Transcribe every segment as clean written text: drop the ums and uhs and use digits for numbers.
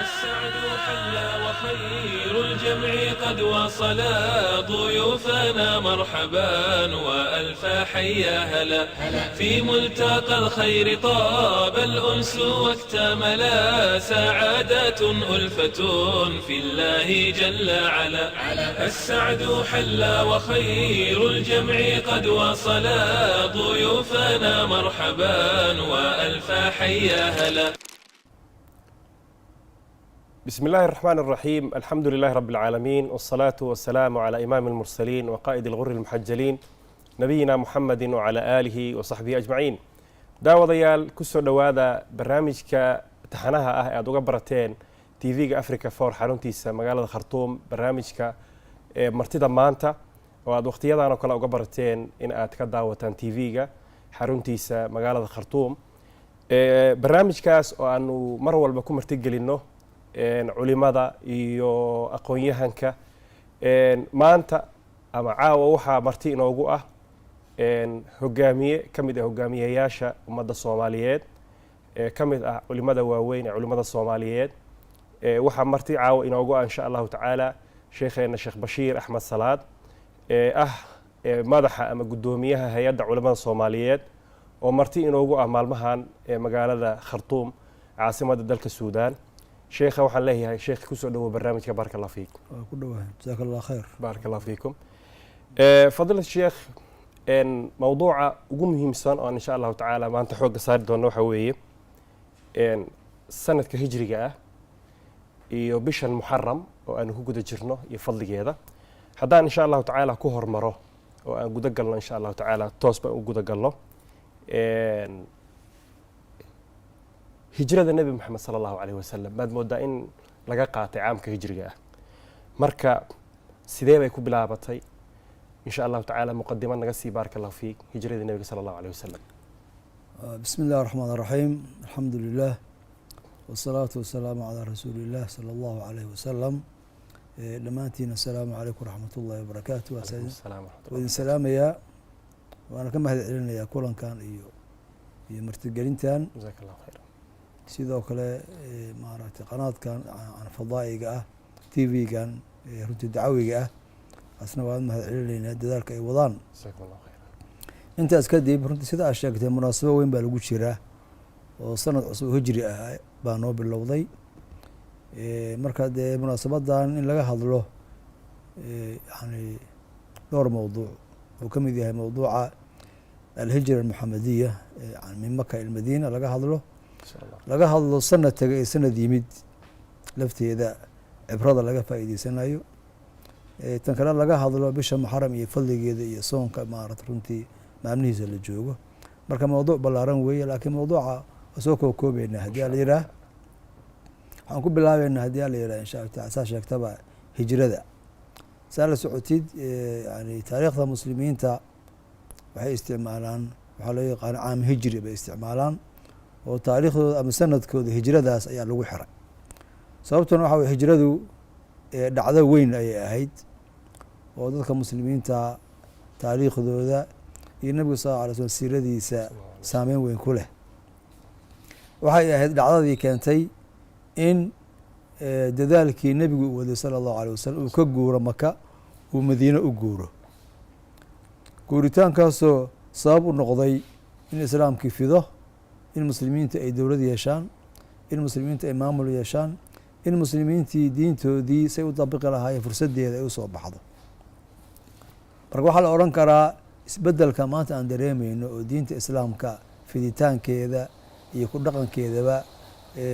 السعد حل وخير الجمع قد وصلا ضيوفنا مرحبا وألف حيا هلا في ملتقى الخير طاب الأنس واكتملا سعادة ألفة في الله جل علا. السعد حل وخير الجمع قد وصلا ضيوفنا مرحبا وألف حيا هلا. بسم الله الرحمن الرحيم. الحمد لله رب العالمين، والصلاة والسلام على إمام المرسلين وقائد الغر المحجلين نبينا محمد وعلى آله وصحبه أجمعين. daawadayaal ku soo dhowaada barnaamijka taxanaha ah ee aad uga barateen TV-ga Africa 4 xaruntiisa magaalada Khartoum, barnaamijka martida maanta oo aad waqtiyadan oo kale uga barateen in aad ka daawataan TV-ga xaruntiisa magaalada Khartoum. barnaamijkaas oo aanu mar walba ku martigelino culimada iyo aqoon-yahanka maanta ama caawa waxaa marti inoogu ah hogaamiye ka mid ah hogaamiyayaasha ummadda Soomaaliyeed, ka mid ah culimada waaweyn ee culimada Soomaaliyeed. waxaa marti caawa inoogu ah insha Allahu tacaala sheekheena Sheekh Bashiir Axmed Salaad, madaxa ama gudoomiyaha hay'adda culimada Soomaaliyeed oo marti inoogu ah maalmahan magaalada Khartoum caasimadda dalka Suudaan. شيخ waxaan leeyahay sheekh ku soo dhawo barnaamijka بارك الله فيك. ku dhawahay جزاك الله خير. بارك الله فيكم. فضيلة الشيخ موضوع ugu muhiimsan oo insha Allah tacaala maanta xoog saari doono waxa weeye sanadka hijriga ah iyo bishan Muharram oo aan ku guda jirno iyo fadligeeda. haddaan insha Allah tacaala ku hormaro oo aan guda galno insha Allah tacaala toos baan u guda galno hijrada nabi maxamed sallallahu alayhi wasallam baad moodaa in laga qaatay caamka hijriga ah. marka sidee bay ku bilaabatay insha Allah tacaala muqaddimad naga sii بارك الله فيك hijrada nabiga sallallahu alayhi wasallam. بسم الله الرحمن الرحيم. الحمد لله والصلاة والسلام على رسول الله صلى الله عليه وسلم. دمانتينا السلام عليكم ورحمة الله وبركاته. وعليكم السلام ورحمة الله. وإن سلام يا وأنا كما هذا علنا يا كلن كان مرتجلينتان. جزاك الله خير. sidoo kale maaragtay qanaadkan fadaa'iga ah TV-gan runtii dacwiga ah asna waan mahad celinaynaa dadaalka ay wadaan. intaas kadib runtii sida aad sheegtay munaasabo weyn baa lagu jiraa oo sanad cusub hijri ah baa noo bilowday. marka dee munaasabadan in laga hadlo yani dhowr mawduuc oo ka mid yahay mawduuca alhijra almuxamadiya min maka ila madiina laga hadlo sanad taga ee sanad yimid lafteeda cibrada laga faa'iideysanayo. tan kale laga hadlo bisha muxaram iyo fadligeeda iyo soonka maaragtay runtii maalmihiisa la joogo. marka mawduuc ballaaran weeye, laakiin mawduuca waa soo koobeynaa haddii la yidhaah. waxaan ku bilaabeynaa haddii la yidhaah insha Allah saa sheegtaba hijrada. saa la socotid yani taariikhda muslimiinta waxay isticmaalaan waxaa loo yaqaan caam hijri bay isticmaalaan oo taariikhdooda ama sanadkooda hijradaas ayaa lagu xiray. sababtuna waxa weye hijradu dhacdo weyn ayay ahayd oo dadka muslimiinta taariikhdooda iyo nabiga sallallahu alayhi wasallam siiradiisa saameyn weyn ku leh. waxay ahayd dhacdadii keentay in dadaalkii nabigu uu waday sallallahu alayhi wasallam uu ka guuro Maka uu Madiina u guuro. guuritaankaasoo sabab u noqday in islaamkii fido, in muslimiinta ay dowlad yeeshaan, in muslimiinta ay maamul yeeshaan, in muslimiintii diintoodii say u dabiqi lahaayeen fursadeeda ay u soo baxdo. marka waxaa la odhan karaa isbeddelka maanta aan dareemayno oo diinta islaamka fiditaankeeda iyo ku dhaqankeedaba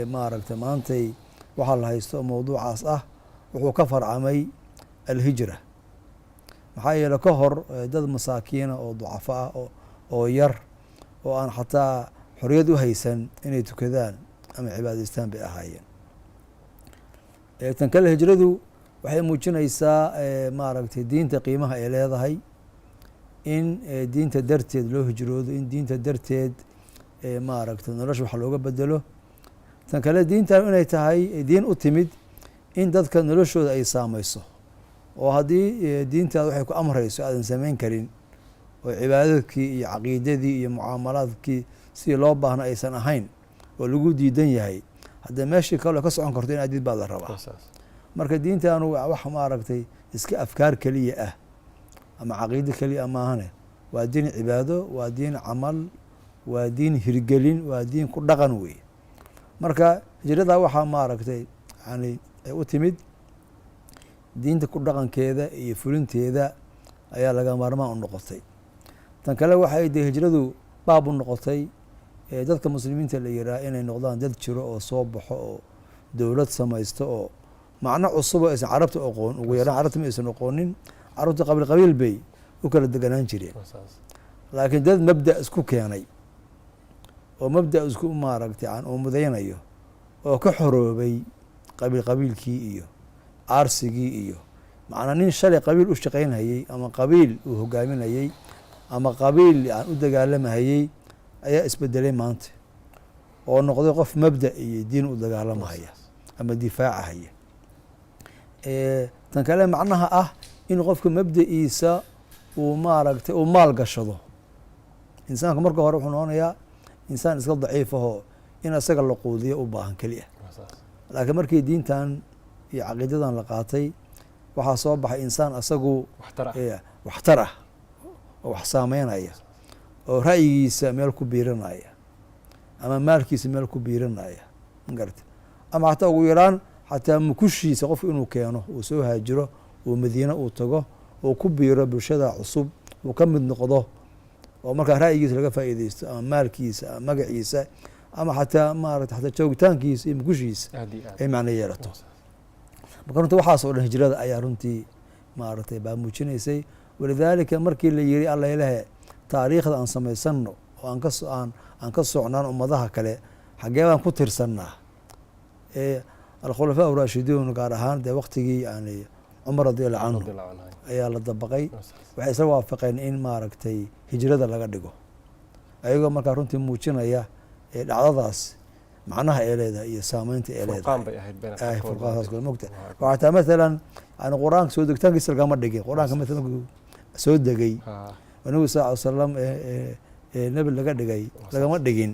maaragtay maantay waxaa la haysto mawduucaas ah wuxuu ka farcamay alhijra. maxaa yeele ka hor dad masaakiina oo ducafo ah oo yar oo aan xataa xorriyad u haysan inay tukadaan ama cibaadaystaan bay ahaayeen. tan kale hijradu waxay muujinaysaa maaragtay diinta qiimaha ay leedahay, in diinta darteed loo hijroodo, in diinta darteed maaragtay nolosha wax looga bedelo. tan kale diintan inay tahay diin u timid in dadka noloshooda ay saameyso, oo haddii diintaada waxay ku amrayso aadan samayn karin oo cibaadadkii iyo caqiidadii iyo mucaamalaadkii sidii loo baahna aysan ahayn oo lagu diidan yahay, haddee meeshii kale ka socon karto in adid baa la rabaa. marka diintaanu wax maaragtay iska afkaar keliya ah ama caqiido keliya maahane, waa diin cibaado, waa diin camal, waa diin hirgelin, waa diin ku dhaqan wey. marka hijrada waxaa maaragtay yani ay u timid diinta ku dhaqankeeda iyo fulinteeda ayaa laga maarmaan u noqotay. tan kale waxay de hijradu baab u noqotay dadka muslimiinta la yihaah inay noqdaan dad jiro oo soo baxo oo dowlad samaysto oo macno cusub oo aysan carabta aqoon, ugu yaraan carabta ma aysan aqoonin. carabta qabiil qabiil bay u kala deganaan jireen, laakiin dad mabda isku keenay oo mabda isku maaragtay aan uu mudaynayo oo ka xoroobay qabiil qabiilkii iyo aarsigii iyo macnaa nin shalay qabiil u shaqaynhayey ama qabiil uu hogaaminayey ama qabiil aan u dagaalamahayey ayaa isbedelay maanta oo noqday qof mabda iyo diin u dagaalamahaya ama difaacahaya. tan kale macnaha ah in qofka mabda'iisa uu maaragtay uu maal gashado. insaanka marka hore wuxuu noqonayaa insaan iska daciif ahoo in isaga la quudiyo u baahan keliya, laakiin markii diintan iyo caqiidadan la qaatay waxaa soo baxay insaan isagu waxtar ah oo wax saameynaya oo ra'yigiisa meel ku biiranaya ama maalkiisa meel ku biiranaya magarata, ama xataa ugu yaraan xataa mukushiisa qof inuu keeno uu soo haajiro uu madiine uu tago uu ku biiro bulshada cusub uu ka mid noqdo oo markaa ra'yigiisa laga faa'iideysto ama maalkiisa ama magaciisa ama xataa maarata xataa joogitaankiisa iyo mukushiisa ay macno yeelato. marka runtii waxaas oo dhan hijrada ayaa runtii maaragtay baa muujinaysay. walidaalika markii la yiri alla ilahe taariikhda aan samaysano oo aan ka socnaan ummadaha kale xaggee baan ku tirsannaa. alkhulafaa raashiduun gaar ahaan dee waqtigii yani cumar radiallahu canhu ayaa la dabaqay. waxay isla waafaqeen in maaragtay hijrada laga dhigo, ayagoo markaa runtii muujinaya dhacdadaas macnaha ee leedahay iyo saameynta ee leedahay. mogta xataa maalan yani qur-aanka soo degitaankiisa lagama dhigin. qur-aanka maalan soo degay nabigu sal salam nebi laga dhigay lagama dhigin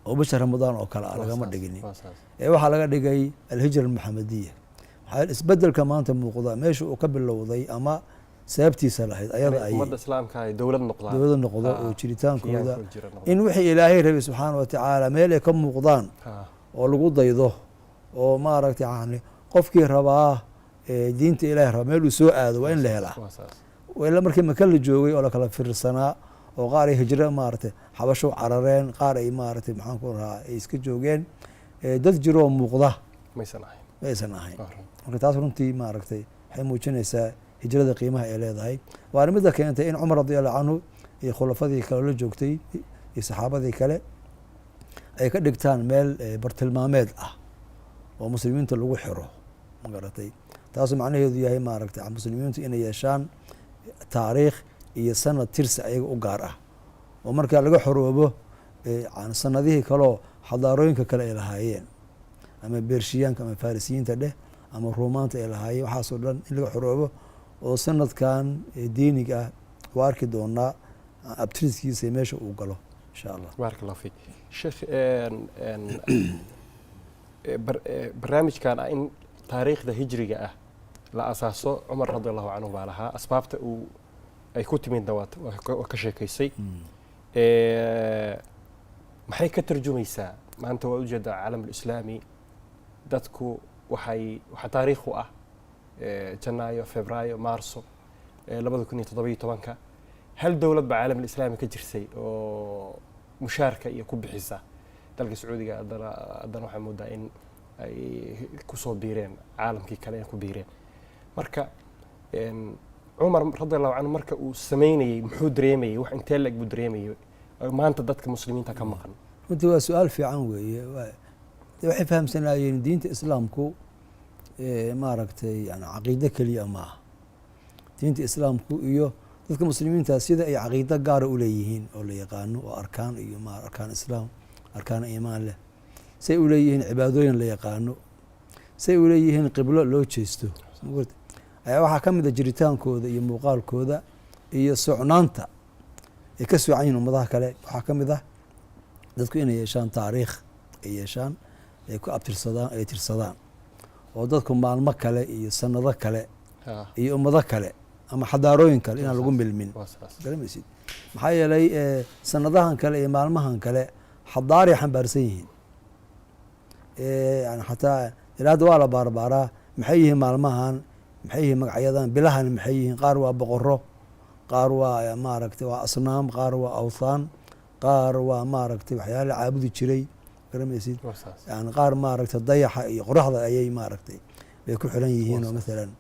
oo bisha ramadaan oo kale ah lagama dhigin. waxaa laga dhigay alhijra almuxamadiya. isbedelka maanta muuqda meesha uu ka bilowday ama sababtiisa lahayd ayada ay ummadda islaamka ay dowlad noqdo oo jiritaankooda in wixii ilaahay rabay subxaana wa tacaala meel ay ka muuqdaan oo lagu daydo oo maaragtay yani qofkii rabaa diinta ilahay raba meel uu soo aado waa in la helaa. ila markii maka la joogay oo lakala fiirsanaa oo qaar ay hijro maaragtay xabasho carareen, qaar ay maaragtay maxaan ku rahaa ay iska joogeen, dad jiroo muuqda maysan ahayn. marka taas runtii maaragtay waxay muujinaysaa hijrada qiimaha ay leedahay. waana midda keentay in cumar radiallahu canhu iyo khulafadii kale la joogtay iyo saxaabadii kale ay ka dhigtaan meel bartilmaameed ah oo muslimiinta lagu xiro magaratay. taasu macnaheedu yahay maaragtay muslimiintu inay yeeshaan taariikh iyo sanad tirsi ayaga u gaar ah oo markaa laga xoroobo sanadihii kaleo xadaarooyinka kale ay lahaayeen ama beershiyaanka ama farisiyiinta dheh ama ruumaanta ay lahaayeen. waxaasoo dhan in laga xoroobo oo sanadkan diiniga ah waa arki doonaa abtiriskiisa meesha uu galo insha allah. baarak allah fiik sheekh. barnaamijkan in taariikhda hijriga ah la asaaso cumar radiallahu canhu baa lahaa. asbaabta ay ku timidna waa ka sheekaysay. maxay ka tarjumaysaa maanta waa ujeedaa caalam alislaami dadku waxaa taariikh u ah janaayo febraayo maarso 2017 hal dowlad baa caalam alislaami ka jirsay oo mushaarka iyo ku bixisa. dalka sacuudiga haddana waxaa moodaa in ay kusoo biireen caalamkii kale ay ku biireen. marka cumar radiallahu canhu marka uu sameynayey muxuu dareemayey, wax intee lag buu dareemayey maanta dadka muslimiinta ka maqan? runtii waa su-aal fiican weeye. waxay fahamsanaayeen diinta islaamku maaragtay yani caqiido keliya maaha. diinta islaamku iyo dadka muslimiinta sida ay caqiido gaara u leeyihiin oo la yaqaano oo arkaan iyo arkaan islaam arkaan iimaan leh, say u leeyihiin cibaadooyin la yaqaano, say u leeyihiin qiblo loo jeesto. ayaa waxaa ka mid a jiritaankooda iyo muuqaalkooda iyo socnaanta ay ka soocan yihin ummadaha kale. waxaa ka mid ah dadku inay yeeshaan taariikh, ay yeeshaan ay ku abtirsadaan ay tirsadaan oo dadku maalmo kale iyo sanado kale iyo ummado kale ama xadaarooyin kale inaan lagu milmin garamaysid maxaa yeelay sanadahan kale iyo maalmahan kale xadaaray xambaarsan yihiin yani xataa ilaa hadda waa la baarbaaraa maxay yihiin maalmahan maxay yihiin magacyadan bilahan maxay yihiin qaar waa boqoro qaar waa maaragtay waa asnaam qaar waa awthaan qaar waa maaragtay waxyaala caabudi jiray garamaysid yani qaar maaragtay dayaxa iyo qoraxda ayay maaragtay bay ku xiran yihiin oo maalan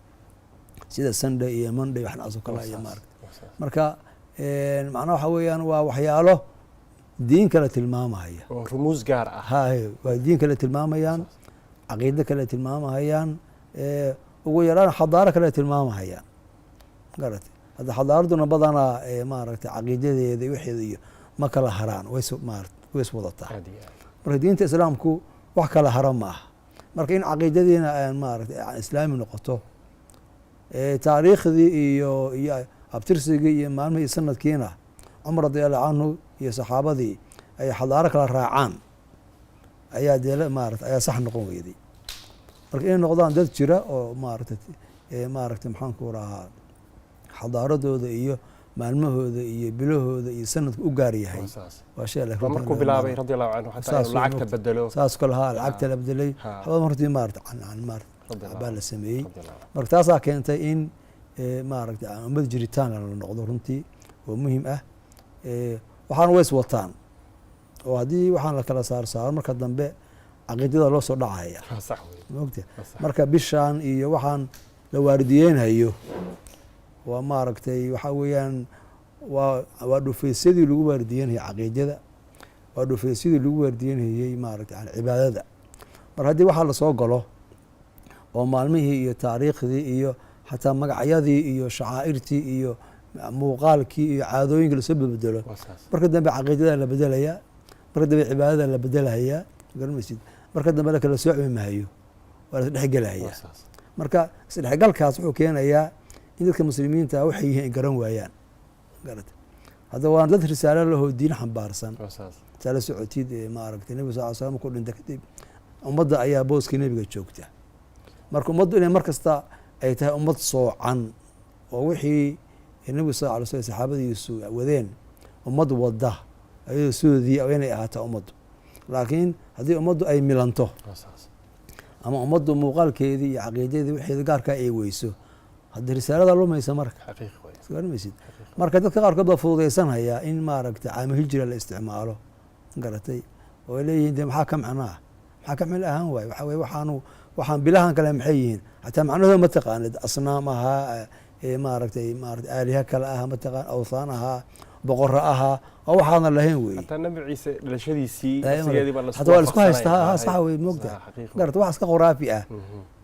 sida sunday iyo monday waxnaas oo kale iyo maaragtay marka macnaha waxa weeyaan waa waxyaalo diin kale tilmaamaya oo rumuus gaar ah hay waa diin kale tilmaamayaan caqiido kale tilmaamayaan ugu yaraan xadaaro kale tilmaamayaan garatay hadda xadaaraduna badanaa maaragtay caqiidadeeda waxeeda iyo ma kala haraan way is wadataa marka diinta islaamku wax kala hara ma aha marka in caqiidadiina maaragtay islaami noqoto taariikhdii iyo abtirsigii iyo maalmihii sanadkiina cumar radiallahu canhu iyo saxaabadii ay xadaaro kala raacaan ayaa dee maarata ayaa sax noqon weyday marka inay noqdaan dad jira oo maaragtay maxaanku rahaa xadaaradooda iyo maalmahooda iyo bilahooda iyo sanadku u gaar yahay waa shay markuu bilaabay radiallahu canhu xataa inuu lacagta bedelo saas kale haa lacagta la bedelay waxba hortii maarata baa la sameeyey marka taasaa keentay in maaragtay ummad jiritaan la noqdo runtii oo muhim ah waxaana way is wataan oo haddii waxaan la kala saaro marka dambe caqiidada loo soo dhacaya maogta marka bishaan iyo waxaan la waardiyeenhayo waa maaragtay waxaa weeyaan waa dhufaysyadii lagu waardiyenhayay caqiidada waa dhufaysyadii lagu waardiyenhayey maaragtay cibaadada mar haddii waxaa lasoo galo oo maalmihii iyo taariikhdii iyo xataa magacyadii iyo shacaa'irtii iyo muuqaalkii iyo caadooyinka lasoo bedelo marka dambe caqiidada la bedelaya marka dambe cibaadada la bedelaya garanmaysid marka dambe lakala sooci mahayo waa la isdhexgelaya marka isdhexgalkaas wuxuu keenayaa in dadka muslimiinta waxay yihiin ay garan waayaan garata hadda waan dad risaalo lahoo diin xambaarsan saa la socotid maaragtay nebiga sal slam markuu dhinta kadib ummadda ayaa booskii nebiga joogta marka ummaddu inay mar kasta ay tahay ummad soocan oo wixii nebigu sal alay slam saxaabadiisu wadeen ummad wada ayadoo sidoodii inay ahaataa ummaddu laakiin haddii ummaddu ay milanto ama ummaddu muuqaalkeedii iyo caqiidadii waxeeda gaarkaa ay weyso haddii risaalada lumaysa marka garanmaysid marka dadka qaarkood baa fududaysanhayaa in maaragtay caamo hijra la isticmaalo garatay oo ay leeyihiin de maxaa ka macnaa maxaa ka micno ahaan waaye waxa weye waxaan bilahan kale maxay yihiin xataa macnahooda ma taqaanid asnaam ahaa maaragtay aaliha kale aha mataqaan awthaan ahaa boqora ahaa oo waxaadan lahayn wey hataa nabi ciise dhalashadiisii hataa waa la isku haystaa saxa wey moogta garata wax iska khuraafi ah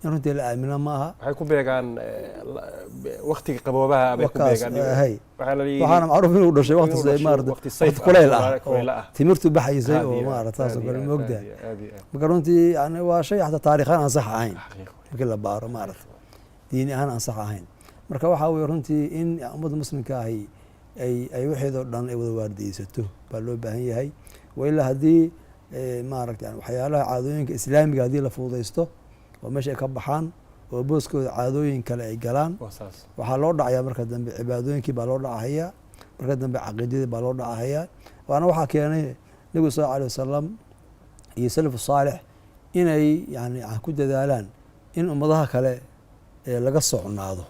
in runtii la aamina ma aha waxay ku beegaan waktiga qaboobaha bay ku beegaan waxaana macruuf inuu dhashay waqti kuleyl ah oo timirtu baxaysay oo maarata taas oo kale moogta marka runtii yani waa shay xataa taariikhaan aan sax ahayn markii la baaro maarata diini ahaan aan sax ahayn marka waxaa weye runtii in ummadda muslimka ahi ay waxeedoo dhan ay wada waardiyeysato baa loo baahan yahay wailaa haddii maaragta waxyaalaha caadooyinka islaamiga haddii la fududaysto oo meesha ay ka baxaan oo booskooda caadooyin kale ay galaan waxaa loo dhacayaa marka dambe cibaadooyinkii baa loo dhacahayaa marka dambe caqiidadii baa loo dhacahayaa waana waxaa keenay nebigu sal alay wasalam iyo salafu saalix inay yani ku dadaalaan in ummadaha kale laga socnaado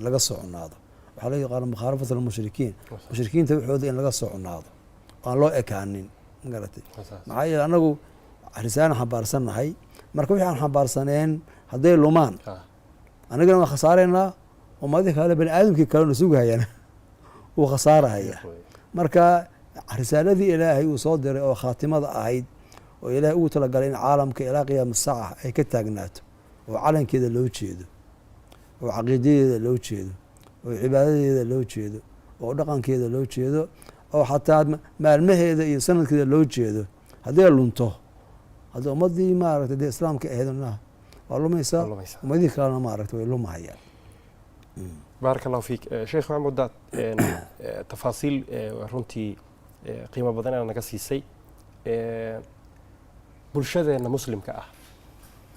waxaa loo yaqaana mukhaalafat almushrikiin mushrikiinta waxooda in laga socnaado aan loo ekaanin magaratay maxaa yeele anagu risaalan xambaarsannahay marka wixii aan xambaarsaneen hadday lumaan anagana waan khasaareynaa ummadii kale bani aadamkii kalena sugahayana wuu khasaarahaya marka risaaladii ilaahay uu soo diray oo khaatimada ahayd oo ilaahay ugu talagalay in caalamka ilaa qiyaama saaca ay ka taagnaato oo calankeeda loo jeedo oo caqiidadeeda loo jeedo oo cibaadadeeda loo jeedo oo dhaqankeeda loo jeedo oo xataa maalmaheeda iyo sanadkeeda loo jeedo hadday lunto hadda ummadii maaragtay dee islaamka aheedna waa lumaysaa ummadihii kalena maaragtay way lumahayaan baarak allahu fiik sheekh maxamuud daad tafaasiil runtii qiimo badan aad naga siisay bulshadeena muslimka ah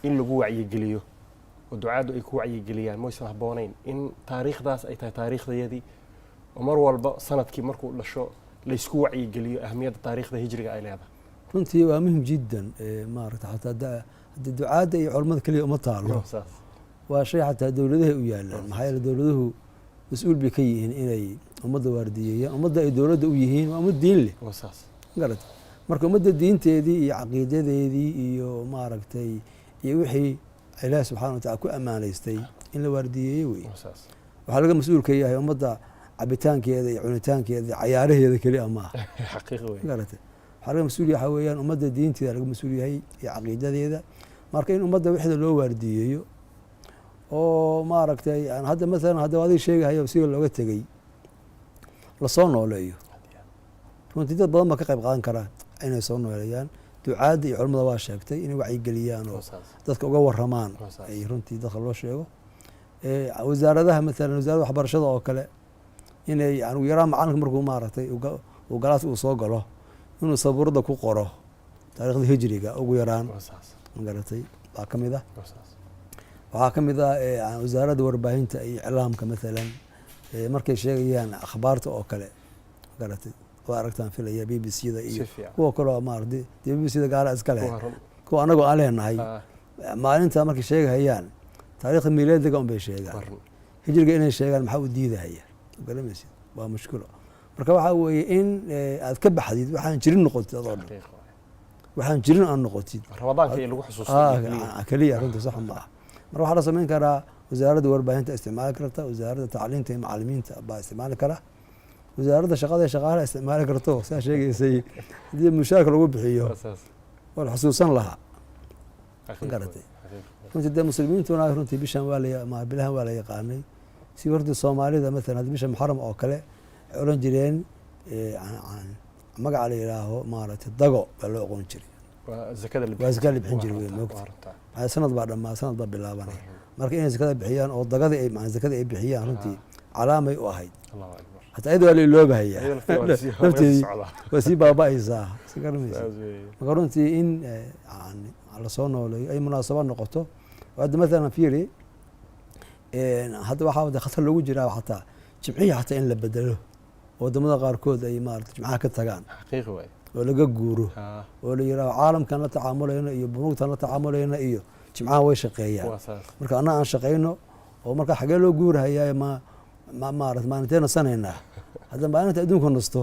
in lagu wacyigeliyo oo ducaadu ay ku wacyigeliyaan maysan habboonayn in taariikhdaas ay tahay taariikhdayadii oo mar walba sanadkii markuu dhasho laysku wacyigeliyo ahmiyadda taariikhda hijriga ay leedahay runtii waa muhim jiddan maaragta xataa hadda ducaadda iyo culamada keliya uma taalo waa shay xataa dowladaha u yaalaan maxaa yeele dowladuhu mas-uul bay ka yihiin inay ummadda waardiyeeyaan ummadda ay dowladda u yihiin waa ummad diin leh garata marka ummadda diinteedii iyo caqiidadeedii iyo maaragtay iyo wixii ilaah subxana wa tacala ku ammaanaystay in la waardiyeeyo wey waxaa laga mas-uulka yahay ummadda cabitaankeeda iyo cunitaankeeda iyo cayaaraheeda keli a maaha garata waxaa laga mas-uul yahay waxaa weeyaan ummadda diinteeda laga mas-uul yahay iyo caqiidadeeda marka in ummadda wixda loo waardiyeeyo oo maaragtay hadda maalan hadda adiga sheegahayo siga looga tegey lasoo nooleeyo runtii dad badan baa ka qayb qaadan karaa inay soo nooleeyaan ducaadda iyo culamada waa sheegtay inay wacyigeliyaan oo dadka uga waramaan ay runtii dadka loo sheego wasaaradaha maalan wasaaradda waxbarashada oo kale inay ugu yaraan macalinka markuu maaragtay uu galaas uu soo galo inuu sabuurada ku qoro taariikhda hijriga ugu yaraan magaratay baa ka mid ah waxaa ka mid ah wasaaradda warbaahinta iyo iclaamka maalan markay sheegayaan akhbaarta oo kale magaratay waa aragtaan filaya b b c da iyo kuwa kaleo maarata b b c da gaala iska leh kuwa anagoo aan leenahay maalinta markay sheegahayaan taariikhda miilaadiga un bay sheegaan hijriga inay sheegaan maxaa u diidahaya garamaysid waa mushkilo marka waxaa weeye in aad ka baxdid waxaan jirin noqotid adoo dhan waxaan jirin aan noqotid keliya runta sax ma ah marka waxaa la samayn karaa wasaaradda warbaahinta isticmaali karta wasaaradda tacliinta iyo macalimiinta baa isticmaali kara wasaaradda shaqada ee shaqaalaha isticmaali karto saa sheegaysay haddii mushaarka lagu bixiyo waa la xusuusan lahaa garatay runtii dee muslimiintuna runtii bishan bilahan waa la yaqaanay si hortii soomaalida maalan haddi bisha muxaram oo kale ay odhan jireen magaca la yidhaaho maaragtay dago baa loo oqon jiray waa zakada la bixin jiray wey moogta sanad baa dhammaa sanad baa bilaabanay marka inay zakada bixiyaan oo dagadii ay zakada ay bixiyaan runtii calaamay u ahayd hataa iyada waa la iloobahayaa nafteedii waa sii baaba'aysaa marka runtii in lasoo nooleeyo ay munaasabo noqoto hadda maalan fiiri hadda waxaa khatar loogu jiraa xataa jimcihii xataa in la bedelo wadamada qaarkood ay maarata jimcaha ka tagaan oo laga guuro oo la yidhaaho caalamkan la tacaamulayno iyo bunuugtan la tacaamulayno iyo jimcaha way shaqeeyaan marka annaga aan shaqayno oo marka xagee loo guurahayaa maarata maalintee nasanaynaa hadda maalinta adduunka nasto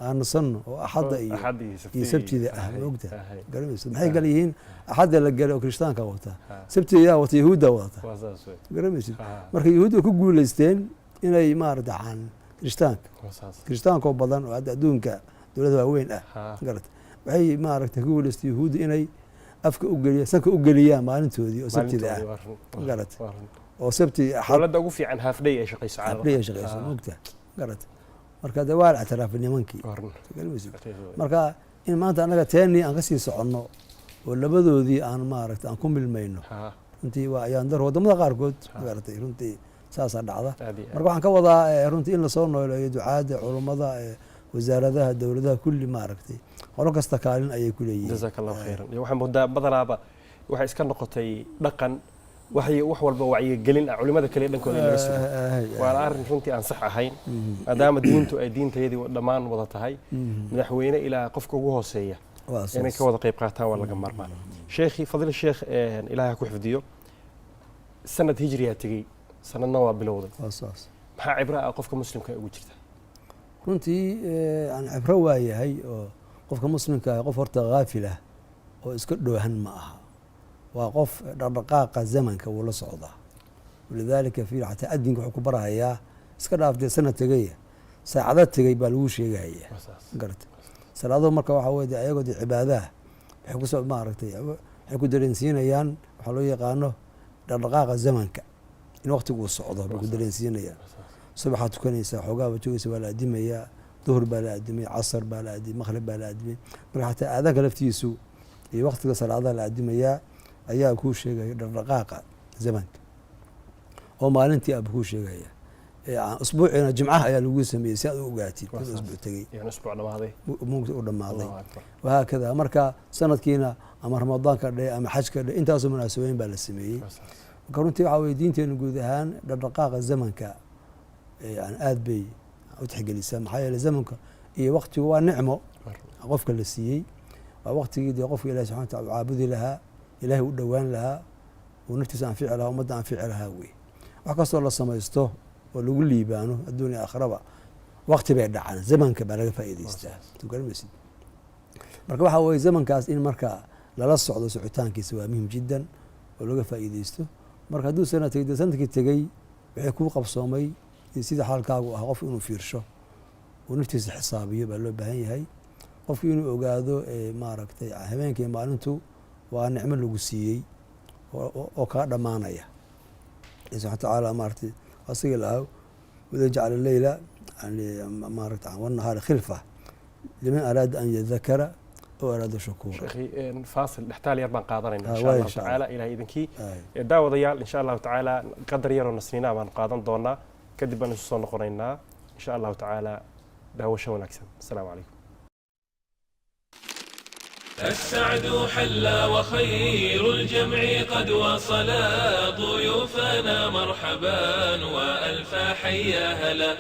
aan nasanno oo axadda iyo sabtida ah maogta garamayso maxay kale yihiin axadda la gelay oo kirishtaanka wata sabtida yaa wata yahuudda wadata garamaysid marka yahuudda ku guulaysteen inay maarata kirishtaanka oo badan oo hadda adduunka dowladda waaweyn ah garata waxay maaragta ku guulaystay yahuudda inay afka ugeliyaan sanka u geliyaan maalintoodii oo sabtida ah garata oo sabti dowladda ugu fiican halfday ay shaqeyso moogta garata marka de waa la ictiraafay nimankii marka in maanta annaga teenii aan kasii soconno oo labadoodii aan maaragta aan ku milmayno runtii waa ayaandar wadamada qaarkood magaratay runtii saasaa dhacda marka waxaan ka wadaa runtii in lasoo nooleeyo ducaadda culummada wasaaradaha dowladaha kulli maaragtay qolo kasta kaalin ayay ku leeyihiin jazaaka allahu khayran iyo waxaan moodaa badanaaba waxay iska noqotay dhaqan wax walba wacyigelin ah culimada kale dhankooda laga sugo waa arrin runtii aan sax ahayn maadaama diintu ay diintayadii dhammaan wada tahay madaxweyne ilaa qofka ugu hooseeya inay ka wada qayb qaataan waa laga maarmaan sheekhi fadil sheekh ilaahay ku xifdiyo sanad hijriyaa tegey sanadna waa bilowday maxaa cibro ah qofka muslimka ugu jirta runtii aan cibro waa yahay oo qofka muslimka ah qof horta haafil ah oo iska dhoohan ma aha waa qof dhaqdhaqaaqa zamanka wuu la socdaa walidaalika fiir xataa adinka wuxuu ku barahayaa iska dhaaftee sanad tegaya saacado tegay baa lagu sheegahayaa garata salaado marka waxaa weye ayagoo de cibaadaha waxay kusoo maaragtay waxay ku dareensiinayaan waxaa loo yaqaano dhaqdhaqaaqa zamanka in waqtigu uu socdo bay ku dareensiinayaan subaxaad tukanaysaa xoogaa baad joogaysa waa la adimayaa duhur baa la adimay casar baa la adimay maqrib baa la adimay marka xataa aadaanka laftiisu iyo waqtiga salaadaha la adimayaa ayaa kuu sheegaya dhaqdhaqaaqa zamanka oo maalintii aaba kuu sheegaya usbuuciina jimcaha ayaa lagu sameeyey si aad u ogaatid usbuuc tegey mugta u dhammaaday wahaakada marka sanadkiina ama ramadaanka dhe ama xajka dhe intaasoo munaasabeyn baa la sameeyey marka runtii waxaa weye diinteenu guud ahaan dhaqdhaqaaqa zamanka yani aad bay u tixgelisaa maxaa yeele zamanka iyo waqtigu waa nicmo qofka la siiyey waa waqtigii dee qofka ilahi subxana wataala u caabudi lahaa ilaahay u dhowaan lahaa uu naftiisa anfici lahaa ummadda anfici lahaa wey wax kastoo la samaysto oo lagu liibaano adduunya aakhiraba waqti bay dhacaan zamanka baa laga faa'iidaystaa garanmaysid marka waxaa weye zamankaas in marka lala socdo socitaankiisa waa muhim jiddan oo laga faa'iidaysto marka hadduu sanadkii tegey wixii kuu qabsoomay sida xaalkaagu ah qof inuu fiirsho uu naftiisa xisaabiyo baa loo baahan yahay qofku inuu ogaado maaragtay habeenkii maalintu waa nicmo lagu siiyey oo kaa dhammaanaya subxana watacaala maaratay asigii lahaa wada jacala leyla maarata wanahaari khilfa liman araada an yadakara oo araada shukuura sheekhi faasil dhextaal yar baan qaadanayna insha allahu tacaala ilahay idinkii daawadayaal insha allahu tacaala qadar yaroo nasniinaa baan qaadan doonaa kadib baan isu soo noqonaynaa insha allahu tacaala daawasho wanaagsan asalaamu calaykum السعد حلى وخير الجمع قد وصلا ضيوفنا مرحبا وألف حيا هلا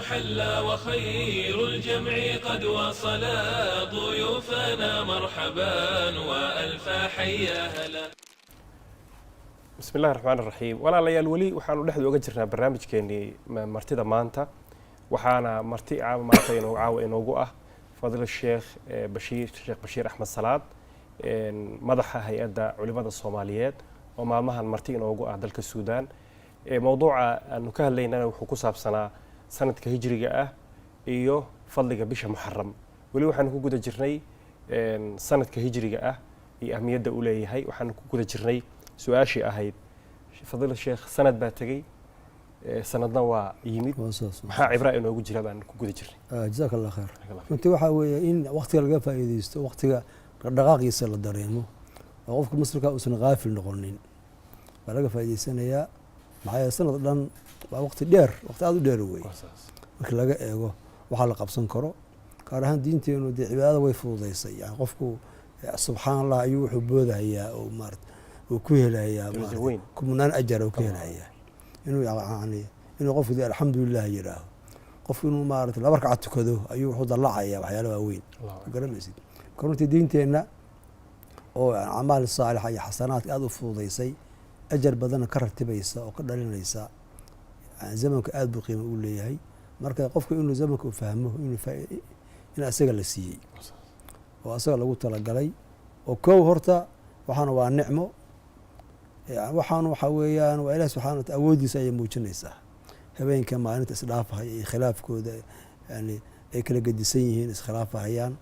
حلى وخير الجمع قد وصلا ضيوفنا مرحبا وألف حيا هلا بسم الله الرحمن الرحيم ولا ليال ولي وحنا نحن وجه جرنا برنامج كأني مرتدى مانتا وحنا مرتي مانتا إنه جوه فضل الشيخ بشير أحمد صلاد مدح هيئة علماء الصوماليات ومع مها مرتي إنه جوه دلك السودان موضوع أنه كهل لنا وحكوسها بسنة sanadka hijriga ah iyo fadliga bisha muxaram wali waxaan ku guda jirnay sanadka hijriga ah iyo ahmiyadda uu leeyahay waxaan ku guda jirnay su'aashii ahayd fadilada sheekh sanad baa tagay sanadna waa yimid maxaa cibra inoogu jira baan ku guda jirnay jazakallahu khair runtii waxaa weeye in waqtiga laga faa'iidaysto waqtiga dhaqdhaqaaqiisa la dareemo oo qofka muslimka uusan qaafil noqonin baa laga faa'iidaysanayaa maxaa yeele sanad dhan waa waqti dheer waqti aad u dheer wey marka laga eego waxaa la qabsan karo gaar ahaan diinteenu dee cibaadada way fududaysay yani qofku subxaan allah ayuu wuxuu boodahayaa oo maarata uu ku helayaa kumnaan ajar uu ka helayaa inuu yani inuu qofku dee alxamdulilah yidhaaho qofku inuu maarata laba ragcad tukado ayuu wuxuu dallacayaa waxyaala waaweyn garanaysid marka runtii diinteenna oo acmaal saalixa iyo xasanaadka aad u fududaysay ajar badanna ka ratibaysa oo ka dhalinaysa zamanku aad buu qiimo u leeyahay marka qofka inuu zamanka u fahmo in asaga la siiyey oo asaga lagu talagalay oo kow horta waxaana waa nicmo waxaan waxaa weeyaan waa ilaah subxana wataala awooddiisa ayay muujinaysaa habeenka maalinta isdhaafahaya iyo khilaafkooda yani ay kala gedisan yihiin iskhilaafahayaan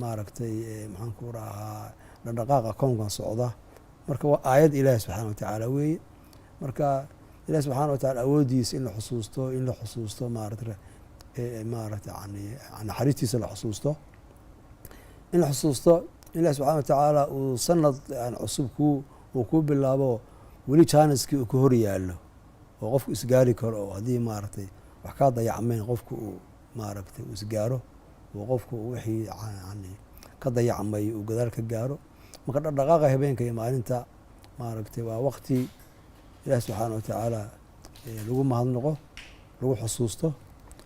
maaragtay maxaan ku rahaa dhaqdhaqaaqa koonkan socda marka waa aayad ilaahi subxaana watacaala weeye marka ilahi subxaana wataala awooddiisa in la xusuusto maarata yani naxariistiisa la xusuusto in la xusuusto in ilahi subxana watacaala uu sanad cusub uu ku bilaabo weli jaaniskii uu ka hor yaallo oo qofku isgaari karo oo haddii maaragtay wax kaa dayacmeen qofku uu maaragtay uu isgaaro oo qofku wixii yani ka dayacmay uu gadaal ka gaaro marka dhaqdhaqaaqa habeenka iyo maalinta maaragtay waa waqti ilaah subxaana watacaala lagu mahadnaqo lagu xusuusto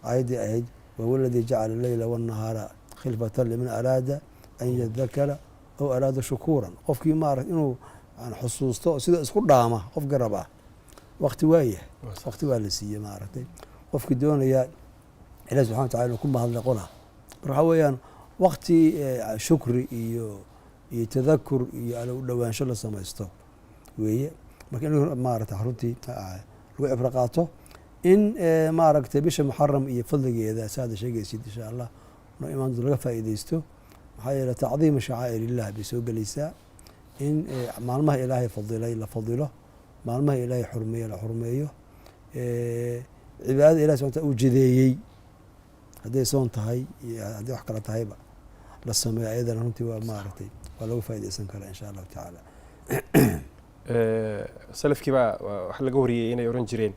aayaddii ahayd wahuwa aladii jacala leyla wanahaara khilfatan liman araada an yadakara aw araada shukuuran qofkii maarata inuu xusuusto sida isku dhaama qof garab ah waqti waayah waqti waa la siiyey maaragtay qofkii doonaya ilaah subxana watacala inuu ku mahadnaqona marka waxaa weeyaan waqti shukri iyo tadakur iyo ala u dhowaansho la samaysto weeye marka in maarata runtii lagu cibro qaato in maaragtay bisha muxaram iyo fadligeeda saada sheegaysid insha allah no imaandu laga faa'iidaysto maxaa yeele tacdiima shacaa'ir illah bay soo gelaysaa in maalmaha ilaahay fadilay la fadilo maalmaha ilaahay xurmeeye la xurmeeyo cibaadada ilahi subxana uu jideeyey hadday soon tahay iyo hadday wax kale tahayba la sameeyo ayadana runtii waa maaragtay waa lagu faa'iidaysan karaa insha allahu tacaala. salafkii baa wax laga wariyey inay oran jireen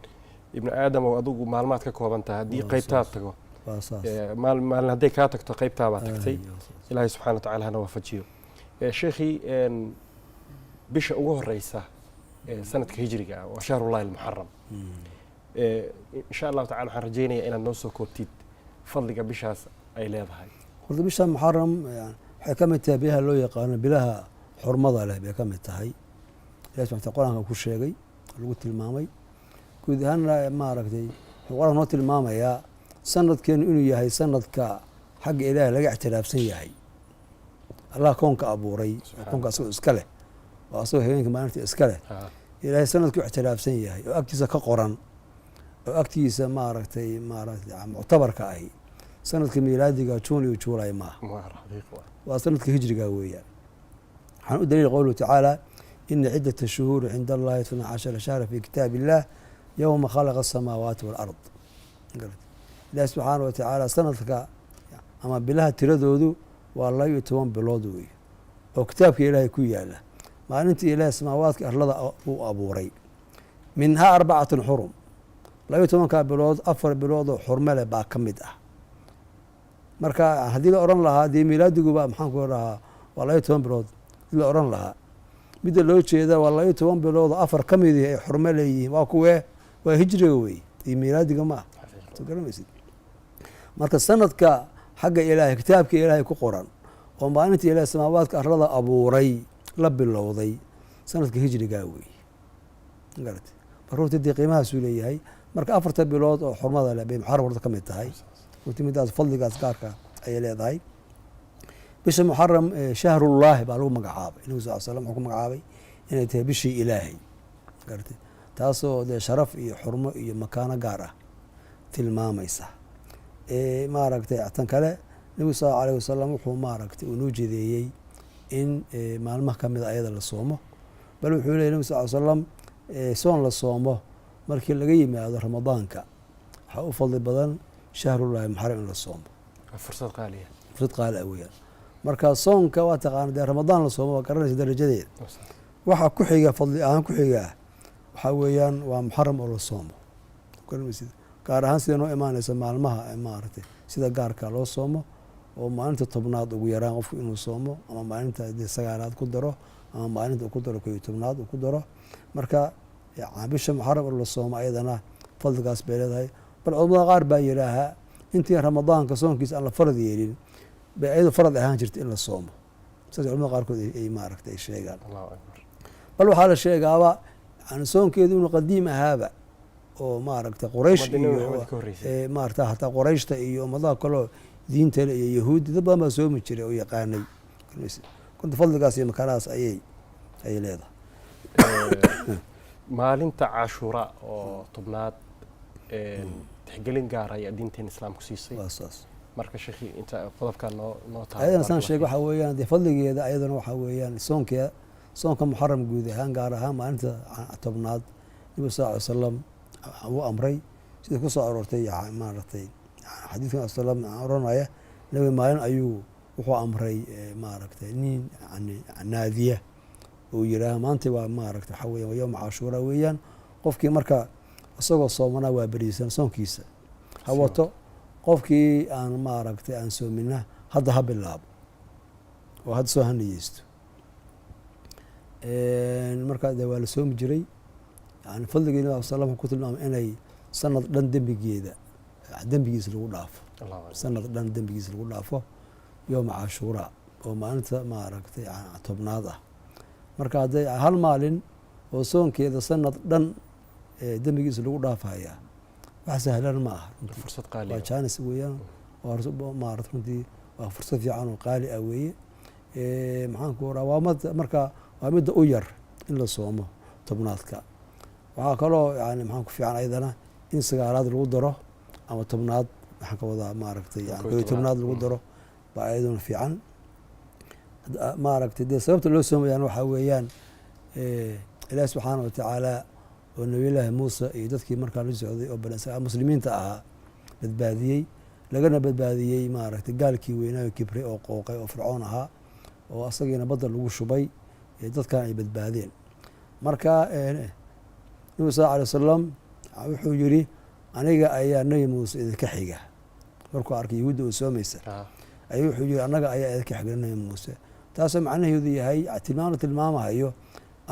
ibnu aadam oo adigu maalmaad ka kooban tahay haddii qaybtaad tago maalin hadday kaa tagto qaybtaabaa tagtay ilaahay subxana wa tacaala hana waafajiyo. sheekhii bisha ugu horeysa sanadka hijriga ah waa shahrullahi almuxaram. insha allahu tacala waxaan rajaynayaa inaad noo soo koobtid fadliga bishaas ay leedahay. horta bisha muxaram waxay ka mid tahay bilaha loo yaqaano bilaha xurmada leh bay ka mid tahay. ilahi subxana wataala qur-aanka ku sheegay lagu tilmaamay guud ahaanna maaragtay wuxuu qur-aanka noo tilmaamayaa sanadkeenu inuu yahay sanadka xagga ilaahay laga ictiraafsan yahay. allah koonka abuuray koonka asagoo iska leh oo asagoo habeenka maalinta iska leh ilaahay sanadku ictiraafsan yahay oo agtiisa ka qoran oo agtiisa maaragtay muctabarka ahi sanadka miilaadiga juun iyo juulay maaha waa sanadka hijriga weeyaan. waxaan u daliil qowluhu tacaala ina ciddata shuhuuri cinda allahi 12 shahra fi kitaab illah yowma khalaqa asamaawaati waalard. ilahi subxaana wa tacaala sanadka ama bilaha tiradoodu waa 12 bilood wey oo kitaabka ilaahay ku yaala maalintii ilaahay samaawaadka arlada uu abuuray minhaa 4 xurum 12 bilood 4 bilood oo xurme leh baa ka mid ah. marka haddii la oran lahaa dee miilaadiguba maxaan ku dhahaa waa 12 bilood haddii la oran lahaa midda loo jeeda waa 12 bilood oo 4 ka mid ay xurme leeyihiin waa kuwee waa hijriga wey iyo miilaadiga ma soo garanaysid. marka sanadka xagga ilaahay kitaabka ilaahay ku qoran oo maalintii ilaahay samaawaadka arlada abuuray la bilowday sanadka hijriga wey garad marka runtii dee qiimahaasuu leeyahay. marka 4 bilood oo xurmada leh bay muxaram horta ka mid tahay runtii midaas fadligaas gaarka ayay leedahay. bisha muxaram shahrullaahi baa lagu magacaabay nabi sal slam wuxuu ku magacaabay inay tahay bishii ilaahay garad taasoo dee sharaf iyo xurmo iyo makaano gaar ah tilmaamaysa. maaragtay tan kale nabigu sal allahu alayh wasalam wuxuu maaragtay uu noo jeedeeyey in maalmaha ka mida ayada la soomo bal wuxuu leeyay nabi sal slam soon la soomo markii laga yimaado ramadaanka waxaa u fadli badan shahrullahi muxaram in la soomo fursad qaali ah weeyaan. marka soonka waa taqaana dee ramadaan la soomo waa garanaysa darajadeeda. waxaa ku xiga fadli ahaan ku xiga waxaa weeyaan waa muxaram oo la soomo gaar ahaan sida noo imaanaysa maalmaha maaragtay sida gaarka loo soomo oo maalinta 10aad ugu yaraan qofku inuu soomo ama maalinta 9aad ku daro ama maalinta ku daro 10aad ku daro. marka bisha muxaram oo la soomo ayadana fadligaas bay leedahay. bal culamada qaar baa yidhaahaa intii ramadaanka soonkiisa aan la farad yeelin bay ayadu farad ahaan jirta in la soomo saas culamada qaarkood ay maaragtay sheegaan. bal waxaa la sheegaaba yani soonkeedu inuu qadiim ahaaba oo maaragtay quraysh iyo maaragtay hataa qurayshta iyo ummadaha kaloo diintale iyo yahuudi dad badan baa soomi jiray oo yaqaanay kunta fadligaas iyo makaanahaas ayay leedahay. maalinta cashuura oo 10aad tixgelin gaar ayaa diinteena islaamku siisay marka sheekhi inta qodobka noo tahay ayadana saan sheeg waxa weeyaan dee fadligeeda ayadana waxa weeyaan soonka muxaram guud ahaan gaar ahaan maalinta 10aad nabi sal alay wasalam uu amray sida ku soo aroortay maaragtay xadiidkan sallam oranaya nabi maalin ayuu wuxuu amray maaragtay nin naadiya uu yiraahdo maanta waa maaragtay waxa weeyaan yawm cashuura weeyaan qofkii marka isagoo soomana waa bariisan soonkiisa hawato qofkii aan maaragtay aan soomina hadda ha bilaabo oo hadda soo hanayeysto. marka dee waa la soomi jiray yani fadligii nabi sallam ku tilmaamay inay sanad dhan dembigiisa lagu dhaafo sanad dhan dembigiisa lagu dhaafo yowma cashuura oo maalinta maaragtay 10aad ah. marka hadday hal maalin oo soonkeeda sanad dhan dembigiisa lagu dhaafaya wax sahlan ma aha fursad qaali waa jaanis weeyaan waa maaragtay runtii waa fursad fiican oo qaali ah weeye. maxaan ku oraa marka waa midda u yar in la soomo 10aadka. waxaa kaloo yani maxaan ku fiican ayadana in sagaalaad lagu daro ama tobnaad waxaan ka wadaa maaragtay yani koob iyo tobnaad lagu daro baa ayaduna fiican maaragtay dee sababta loo soomayaan waxaa weeyaan ilaahi subxaana watacaala oo nabiyullaahi muuse iyo dadkii markaa la socday oo bani israa'iil muslimiinta ahaa badbaadiyey lagana badbaadiyey maaragtay gaalkii weynaayo kibre oo qooqay oo fircoon ahaa oo asagiina badda lagu shubay dadkan ay badbaadeen marka nabigu sal alay wasalam wuxuu yidhi aniga ayaa nebi muuse idinka xiga markuu arkay yahuudda oo soomaysa ayuu wuxuu yidhi annaga ayaa idinka xiga nebi muuse taasoo macnaheedu yahay tilmaam la tilmaamahayo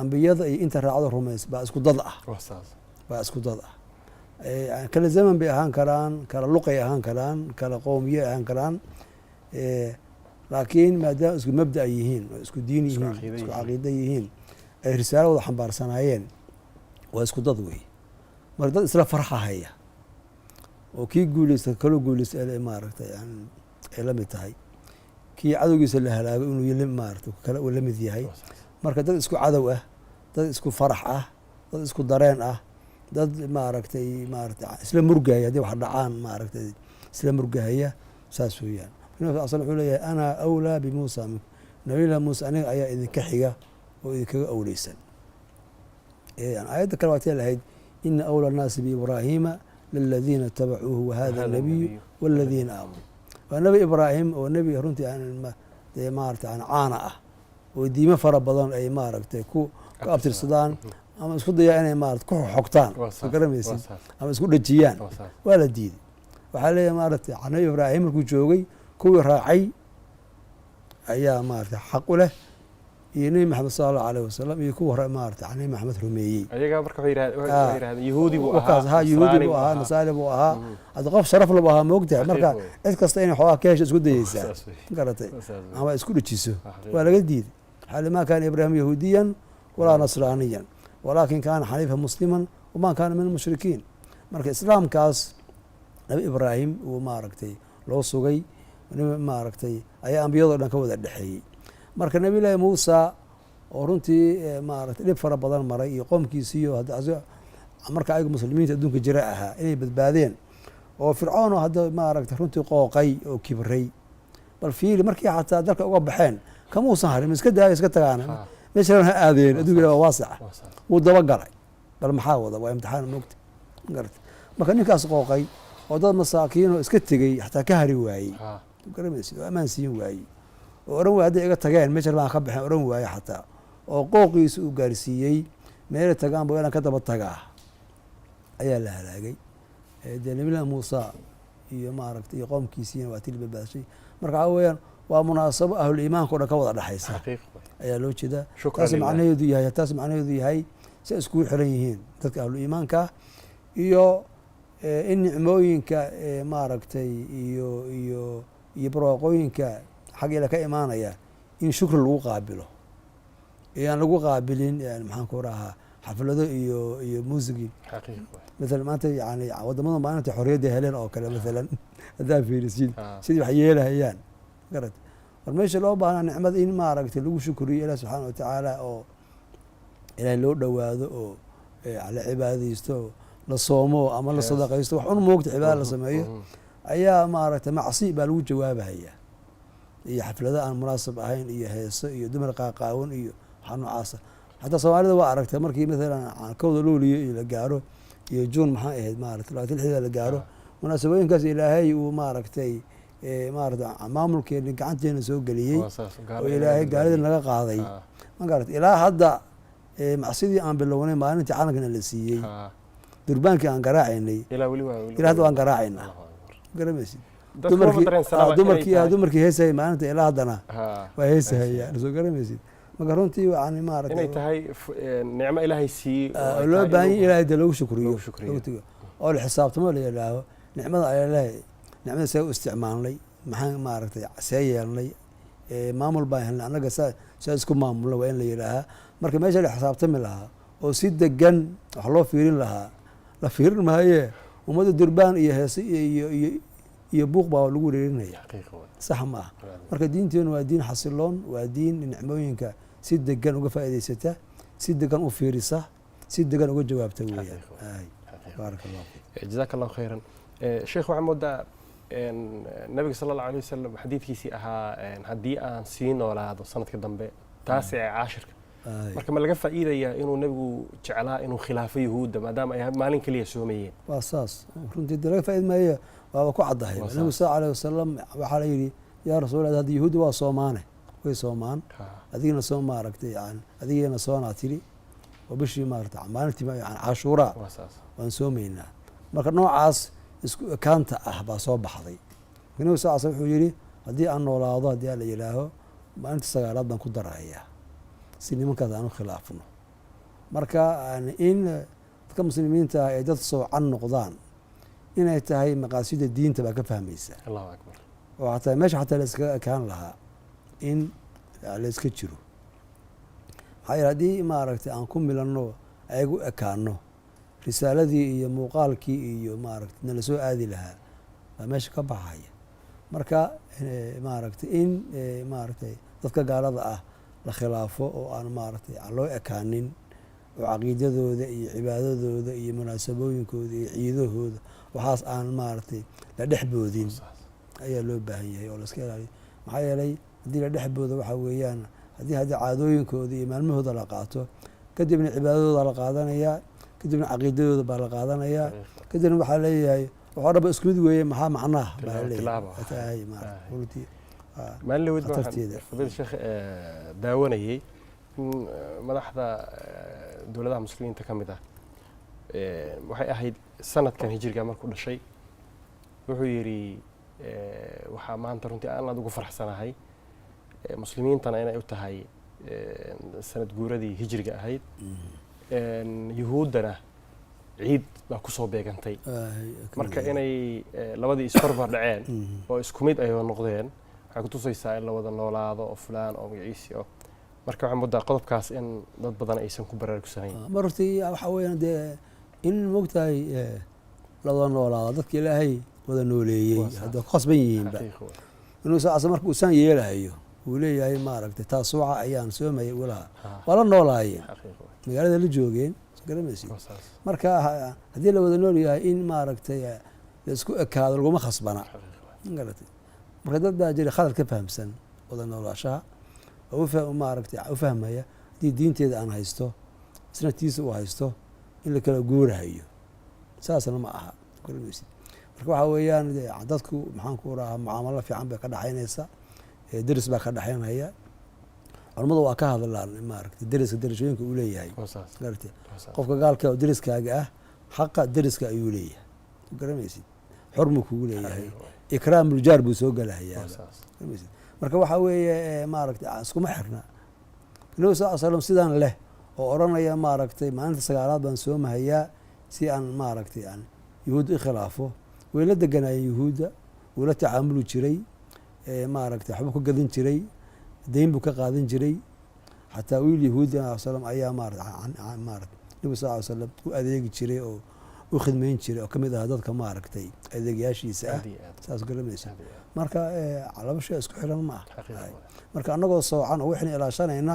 ambiyada iyo inta raacdo rumays baa isku dad ah baa isku dad ah kala zaman bay ahaan karaan kala luqay ahaan karaan kala qowmiye ahaan karaan laakiin maadaama isku mabda yihiin oo isku diin yihiin isku caqiida yihiin ay risaalo wada xambaarsanaayeen waa isku dad wey marka dad isla farxahaya oo kii guuleysta kaloo guuleysta maaragtay ay la mid tahay kii cadowgiisa la halaago inuu maaragtay kale uu la mid yahay marka dad isku cadow ah dad isku farax ah dad isku dareen ah dad maaragtay isla murgahaya haddii wax dhacaan maaragtay isla murgahaya saas weeyaan nabi sal wuxuu leeyahay ana awlaa bimuusa minku nabiyullahi muuse aniga ayaa idinka xiga oo idinkaga awleysan aayadda kale waatay lahayd ina awla annaasi biibraahiima liladiina itabacuuhu wahada nabiyu waladiina aamanuu waa nebi ibraahim oo nebi runtii dee maarata caana ah oo diimo fara badan ay maaragtay ku abtirsadaan ama isku dayaan inay maarata ku xogtaan soo garamaysid ama isku dhejiyaan waa la diiday waxaa leeyahay maaragtay nebi ibraahim markuu joogay kuwii raacay ayaa maarata xaq u leh iyo nebi maxamed sala allahu alayh wasalam iyo kuwa hore maarata nebi maxamed rumeeyey ayaga marka waxay yidhahdeen yahuudi buu ahaa nasaari buu ahaa hadda qof sharaf labu ahaa moogtahay marka cid kasta inay xoogaa ka hesho isku dayeysaa garatay ama isku dhejiso waa laga diiday waxaa li ma kaana ibraahim yahuudiyan walaa nasraaniyan walaakin kaana xaniifa musliman wamaa kaana min almushrikiin marka islaamkaas nabi ibraahim uu maaragtay loo sugay maaragtay ayaa ambiyado dhan ka wada dhexeeyey marka nabiyullaahi muusa oo runtii maaragtay dhib fara badan maray iyo qoomkiisiiyo marka ayagu muslimiinta adduunka jira ahaa inay badbaadeen oo fircoon oo hadda maaragtay runtii qooqay oo kibray bal fiili markii xataa dalka uga baxeen kamuusan harin iska daayo iska tagaan meeshan ha aadeen adduunka waa waasica wuu dabagalay bal maxaa wada waa imtixaan moogta garata marka ninkaas qooqay oo dad masaakiin oo iska tegey xataa ka hari waayey garamaysid oo ammaan siin waayey oo oran waay hadday iga tageen meeshan baan ka baxeen oran waaye xataa oo qooqiisa uu gaarsiiyey meelay tagaanba inaan ka daba tagaa ayaa la halaagay dee nabiyullaahi muusa iyo maaragtay iyo qoomkiisiina waa tii la badbaadashay marka waxaa weeyaan waa munaasabo ahluliimaanka o dhan ka wada dhexaysa ayaa loo jeedaa taas macnaheedu yahay si iskugu xiran yihiin dadka ahluliimaanka iyo in nicmooyinka maaragtay iyo barwaaqooyinka xag ila ka imaanaya in shukri lagu qaabilo iyo aan lagu qaabilin maxaan ku rahaa xaflado iyo muusigi maala maanta yani wadamada maalinta xorriyadda heleen oo kale maalan haddaa fiirisid sidii wax yeelahayaan garat war meesha loo baahnaa nicmada in maaragtay lagu shukriyo ilaah subxaana watacaala oo ilaahay loo dhowaado oo la cibaadaysto la soomo ama la sadaqaysto wax un moogta cibaada la sameeyo ayaa maaragtay macsi baa lagu jawaabahaya iyo xaflado aan munaasab ahayn iyo heeso iyo dumar qaaqaawan iyo waxaa noocaasa xataa soomaalida waa aragtay markii maalan kowda looliyo iyo la gaaro iyo juun maxaa ahayd maarata labaatan lixda la gaaro munaasabooyinkaas ilaahay uu maaragtay maarata maamulkeeni gacanteena soo geliyey oo ilaahay gaalida naga qaaday ma garata ilaa hadda macsidii aan bilownay maalintii calankana la siiyey durbaankii aan garaacaynay ilaa hadda waan garaacaynaa garamaysid dumarkii heesahayay maalinta ilaa haddana waa heesahayaan soo garamaysid marka runtii yani maarata inay tahay nicmo ilaahay siiyey loo baahan yahay ilaahay de lagu shukriyo oo la xisaabtamo la yidhaaho nicmada ayalehay nicmada see u isticmaalnay maxaan maaragtay see yeelnay maamul baan helnay annaga saa isku maamulna waa in la yidhaahaa marka meesha la xisaabtami lahaa oo si degan wax loo fiirin lahaa la fiirin maaye ummadda durbaan iyo heese iyo buuq baa lagu wareerinaya sax ma ah marka diinteenu waa diin xasiloon waa diin nicmooyinka si degan uga faa'iidaysata si degan u fiirisa si degan uga jawaabta weeyaan بارك الله فيك. جزاك الله خيرا. sheekh waxaa moodaa nabiga sala allahu alayh wasalam xadiidkiisii ahaa haddii aan sii noolaado sanadka dambe taasica caashirka marka ma laga faa'iidayaa inuu nabigu jeclaa inuu khilaafo yahuudda maadaama ay maalin keliya soomayeen. waa saas runtii dee laga faa'iid maayo waaba ku caddahay nabigu sal alayh wasalam waxaa la yidhi yaa rasuulallah hadda yahuudda waa soomaane way soomaan adigina soo maaragtay yani adigina soonaa tiri oo bishii maaragtay maalintii yani cashuuraa waan soomaynaa marka noocaas isku ekaanta ah baa soo baxday nabigu sal slam wuxuu yidhi haddii aan noolaado haddii aan la yidhaaho maalinta sagaalaad baan ku darahayaa si nimankaas aan u khilaafno marka in dadka muslimiinta ah ay dad soocan noqdaan inay tahay maqaasida diinta baa ka fahmaysa. allahu akbar. oo xataa meesha xataa la iskaga ekaan lahaa in la iska jiro maxaa yeele haddii maaragtay aan ku milanno ayagu ekaano risaaladii iyo muuqaalkii iyo maaragtay nala soo aadi lahaa baa meesha ka baxaya marka maaragtay in maaragtay dadka gaalada ah la khilaafo oo aan maaragtay aan loo ekaanin oo caqiidadooda iyo cibaadadooda iyo munaasabooyinkooda iyo ciidahooda waxaas aan maaragtay la dhexboodin ayaa loo baahan yahay oo la iska ilaaliyo maxaa yeelay haddii la dhexboodo waxaa weeyaan haddii caadooyinkooda iyo maalmahooda la qaato kadibna cibaadadooda la qaadanayaa kadibna caqiidadooda baa la qaadanayaa kadibna waxaa leeyahay waxoo dhan ba isku mid weeye maxaa macnaha baa leeyahay maalin lawid waxaan fadiil sheekh daawanayay in madaxda dowladaha muslimiinta ka mid ah waxay ahayd sanadkan hijriga markuu dhashay wuxuu yidhi waxaa maanta runtii aan aad ugu faraxsanahay muslimiintana inay u tahay sanad guuradii hijriga ahayd yuhuuddana ciid baa kusoo beegantay marka inay labadii isbarbar dhaceen oo isku mid ay noqdeen waxay kutusaysaa in la wada noolaado oo fulaan oo magaciisi oo marka waxaan moodaa qodobkaas in dad badan aysan ku baraarugsanayn. mar hortii waxaa weeyaan dee in moogtahay la wada noolaado dadka ilaahay wada nooleeyey hadda ku khasban yihiinba inuu saacasa marka uu saan yeelahayo uu leeyahay maaragtay taasuuca ayaan soomayay walaha waa la noolaayeen magaalada la joogeen garamaysi marka haddii la wada nool yahay in maaragtay la isku ekaado laguma khasbana garatay marka dad baa jira khadar ka fahamsan wada noolaashaha oo maaragtay u fahmaya haddii diinteeda aan haysto isna tiisa uu haysto in la kala guurahayo saasna ma aha garamaysi marka waxaa weeyaan dadku maxaan ku rahaa mucaamalo fiican bay ka dhaxaynaysa deris baa ka dhaxaynaya culamadu waa ka hadlaan maaragtay deriska derashooyinka uu leeyahay garatay qofka gaalka oo deriskaaga ah xaqa deriska ayuu leeyahay garamaysid xurmu kugu leeyahay ikraamul jaar buu soo galahayaa garamaysid marka waxaa weeye maaragtay iskuma xirna nabi sal slam sidaan leh oo odhanaya maaragtay maalinta sagaalaad baan soomahayaa si aan maaragtay aan yuhuudda ikhilaafo way la deganaayeen yuhuudda wuu la tacaamuli jiray maaragtay waxbuu ka gadan jiray dayn buu ka qaadan jiray xataa wiil yahuudi slam ayaa maarata nabi sal ly slam u adeegi jiray oo u khidmayn jiray oo ka mid aha dadka maaragtay adeegyaashiisa ah saas garamaysa marka laba shay isku xiran ma ah marka annagoo soocan oo wixna ilaashanayna